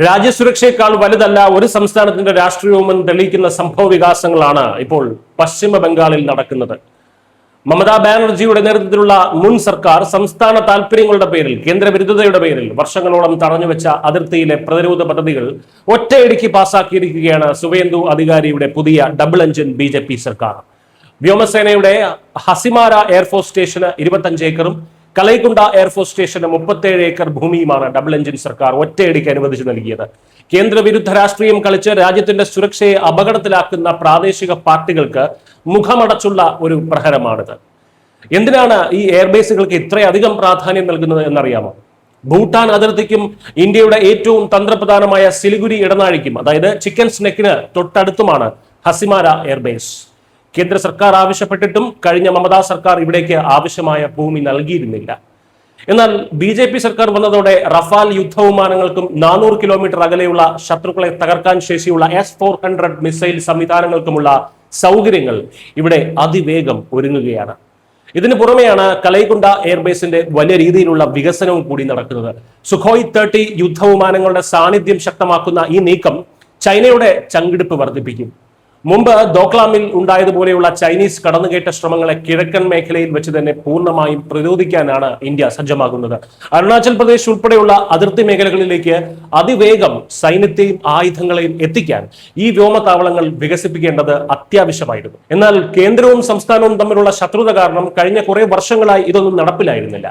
രാജ്യസുരക്ഷയേക്കാൾ വലുതല്ല ഒരു സംസ്ഥാനത്തിന്റെ രാഷ്ട്രീയവുമെന്ന് തെളിയിക്കുന്ന സംഭവ വികാസങ്ങളാണ് ഇപ്പോൾ പശ്ചിമ ബംഗാളിൽ നടക്കുന്നത്. മമതാ ബാനർജിയുടെ നേതൃത്വത്തിലുള്ള മുൻ സർക്കാർ സംസ്ഥാന താൽപര്യങ്ങളുടെ പേരിൽ, കേന്ദ്രവിരുദ്ധതയുടെ പേരിൽ വർഷങ്ങളോളം തടഞ്ഞുവെച്ച അതിർത്തിയിലെ പ്രതിരോധ പദ്ധതികൾ ഒറ്റയടിക്ക് പാസാക്കിയിരിക്കുകയാണ് സുവേന്ദു അധികാരിയുടെ പുതിയ ഡബിൾ എഞ്ചിൻ BJP സർക്കാർ. വ്യോമസേനയുടെ ഹസിമാര എയർഫോഴ്സ് സ്റ്റേഷന് 25 ഏക്കറും കലൈകുണ്ട എയർഫോഴ്സ് സ്റ്റേഷന് 37 ഏക്കർ ഭൂമിയുമാണ് ഡബിൾ എഞ്ചിൻ സർക്കാർ ഒറ്റയടിക്ക് അനുവദിച്ചു നൽകിയത്. കേന്ദ്രവിരുദ്ധ രാഷ്ട്രീയം കളിച്ച് രാജ്യത്തിന്റെ സുരക്ഷയെ അപകടത്തിലാക്കുന്ന പ്രാദേശിക പാർട്ടികൾക്ക് മുഖമടച്ചുള്ള ഒരു പ്രഹരമാണിത്. എന്തിനാണ് ഈ എയർബേസുകൾക്ക് ഇത്രയധികം പ്രാധാന്യം നൽകുന്നത് എന്നറിയാമോ? ഭൂട്ടാൻ അതിർത്തിക്കും ഇന്ത്യയുടെ ഏറ്റവും തന്ത്രപ്രധാനമായ സിലിഗുരി ഇടനാഴിക്കും, അതായത് ചിക്കൻ സ്നെക്കിന് തൊട്ടടുത്തുമാണ് ഹസിമാര എയർബേസ്. കേന്ദ്ര സർക്കാർ ആവശ്യപ്പെട്ടിട്ടും കഴിഞ്ഞ മമതാ സർക്കാർ ഇവിടേക്ക് ആവശ്യമായ ഭൂമി നൽകിയിരുന്നില്ല. എന്നാൽ BJP സർക്കാർ വന്നതോടെ റഫാൽ യുദ്ധവിമാനങ്ങൾക്കും 400 കിലോമീറ്റർ അകലെയുള്ള ശത്രുക്കളെ തകർക്കാൻ ശേഷിയുള്ള S-400 മിസൈൽ സംവിധാനങ്ങൾക്കുമുള്ള സൗകര്യങ്ങൾ ഇവിടെ അതിവേഗം ഒരുങ്ങുകയാണ്. ഇതിനു പുറമെയാണ് കലൈകുണ്ട എയർബേസിന്റെ വലിയ രീതിയിലുള്ള വികസനവും കൂടി നടക്കുന്നത്. സുഖോയ് 30 യുദ്ധവിമാനങ്ങളുടെ സാന്നിധ്യം ശക്തമാക്കുന്ന ഈ നീക്കം ചൈനയുടെ ചങ്കിടിപ്പ് വർദ്ധിപ്പിക്കും. മുമ്പ് ദോക്ലാമിൽ ഉണ്ടായതുപോലെയുള്ള ചൈനീസ് കടന്നുകയറ്റ ശ്രമങ്ങളെ കിഴക്കൻ മേഖലയിൽ വെച്ച് തന്നെ പൂർണ്ണമായും പ്രതിരോധിക്കാനാണ് ഇന്ത്യ സജ്ജമാകുന്നത്. അരുണാചൽ പ്രദേശ് ഉൾപ്പെടെയുള്ള അതിർത്തി മേഖലകളിലേക്ക് അതിവേഗം സൈന്യത്തെയും ആയുധങ്ങളെയും എത്തിക്കാൻ ഈ വ്യോമതാവളങ്ങൾ വികസിപ്പിക്കേണ്ടത് അത്യാവശ്യമായിരുന്നു. എന്നാൽ കേന്ദ്രവും സംസ്ഥാനവും തമ്മിലുള്ള ശത്രുത കാരണം കഴിഞ്ഞ കുറെ വർഷങ്ങളായി ഇതൊന്നും നടപ്പിലായിരുന്നില്ല.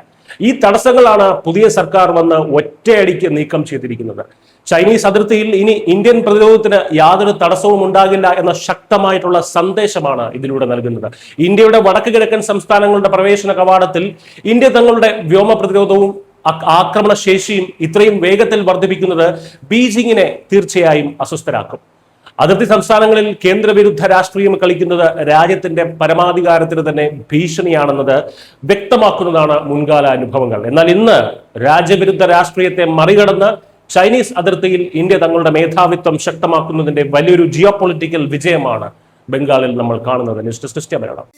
ഈ തടസ്സങ്ങളാണ് പുതിയ സർക്കാർ വന്ന് ഒറ്റയടിക്ക് നീക്കം ചെയ്തിരിക്കുന്നത്. ചൈനീസ് അതിർത്തിയിൽ ഇനി ഇന്ത്യൻ പ്രതിരോധത്തിന് യാതൊരു തടസ്സവും ഉണ്ടാകില്ല എന്ന ശക്തമായിട്ടുള്ള സന്ദേശമാണ് ഇതിലൂടെ നൽകുന്നത്. ഇന്ത്യയുടെ വടക്ക് കിഴക്കൻ സംസ്ഥാനങ്ങളുടെ പ്രവേശന കവാടത്തിൽ ഇന്ത്യ തങ്ങളുടെ വ്യോമ പ്രതിരോധവും ആക്രമണശേഷിയും ഇത്രയും വേഗത്തിൽ വർദ്ധിപ്പിക്കുന്നത് ബീജിങ്ങിനെ തീർച്ചയായും അസ്വസ്ഥരാക്കും. അതിർത്തി സംസ്ഥാനങ്ങളിൽ കേന്ദ്രവിരുദ്ധ രാഷ്ട്രീയം കളിക്കുന്നത് രാജ്യത്തിന്റെ പരമാധികാരത്തിന് തന്നെ ഭീഷണിയാണെന്നത് വ്യക്തമാക്കുന്നതാണ് മുൻകാല അനുഭവങ്ങൾ. എന്നാൽ ഇന്ന് രാജ്യവിരുദ്ധ രാഷ്ട്രീയത്തെ മറികടന്ന് ചൈനീസ് അതിർത്തിയിൽ ഇന്ത്യ തങ്ങളുടെ മേധാവിത്വം ശക്തമാക്കുന്നതിന്റെ വലിയൊരു ജിയോ പൊളിറ്റിക്കൽ വിജയമാണ് ബംഗാളിൽ നമ്മൾ കാണുന്നത്. News desk Malayalam.